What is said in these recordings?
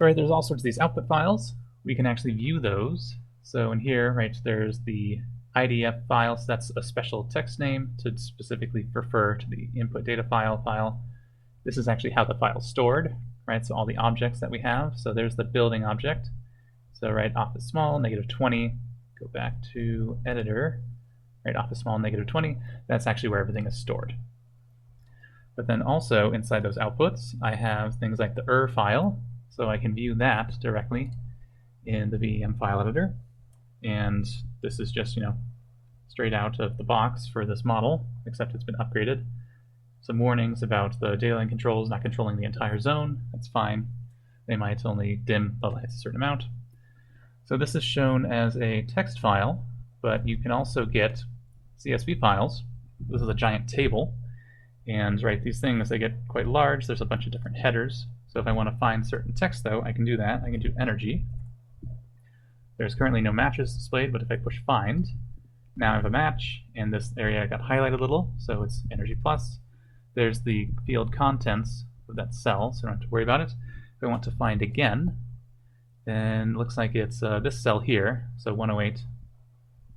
Right, there's all sorts of these output files. We can actually view those. So in here, right, there's the IDF file, so that's a special text name to specifically refer to the input data file. This is actually how the file's stored, right? So all the objects that we have. So there's the building object. So right, office small, -20, go back to editor, right, office small, -20, that's actually where everything is stored. But then also inside those outputs, I have things like the file, so I can view that directly in the VEM file editor. And this is just, straight out of the box for this model, except it's been upgraded. Some warnings about the data line controls not controlling the entire zone. That's fine. They might only dim the lights a certain amount. So this is shown as a text file, but you can also get CSV files. This is a giant table. And right, these things, they get quite large. There's a bunch of different headers. So if I want to find certain text, though, I can do that. I can do energy. There's currently no matches displayed, but if I push find, now I have a match, and this area got highlighted a little, so it's energy plus. There's the field contents of that cell, so I don't have to worry about it. If I want to find again, then it looks like it's this cell here, so 108,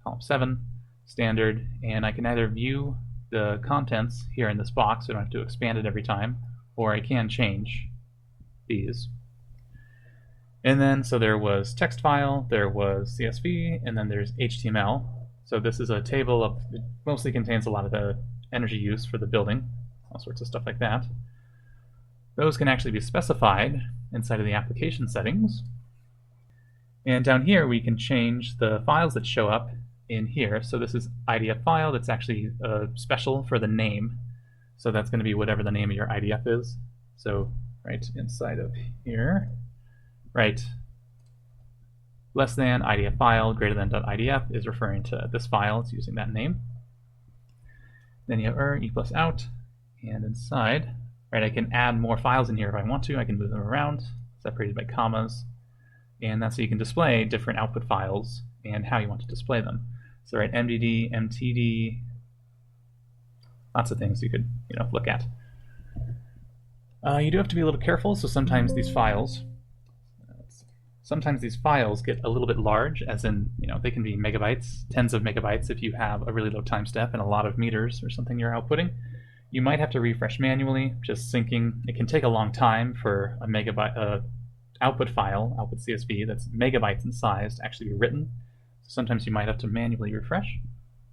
column 7, standard, and I can either view the contents here in this box, so I don't have to expand it every time, or I can change these. And then, so there was text file, there was CSV, and then there's HTML. So this is a table of, it mostly contains a lot of the energy use for the building, all sorts of stuff like that. Those can actually be specified inside of the application settings. And down here, we can change the files that show up in here. So this is IDF file that's actually special for the name. So that's going to be whatever the name of your IDF is. So right inside of here, right, less than IDF file, greater than .idf is referring to this file. It's using that name. Then you have e plus out, and inside, right, I can add more files in here if I want to. I can move them around, separated by commas, and that's so you can display different output files and how you want to display them. So right, MDD, MTD, lots of things you could look at. You do have to be a little careful. So sometimes these files get a little bit large, as in they can be megabytes, tens of megabytes if you have a really low time step and a lot of meters or something you're outputting. You might have to refresh manually, just syncing. It can take a long time for a megabyte output CSV that's megabytes in size to actually be written. So sometimes you might have to manually refresh.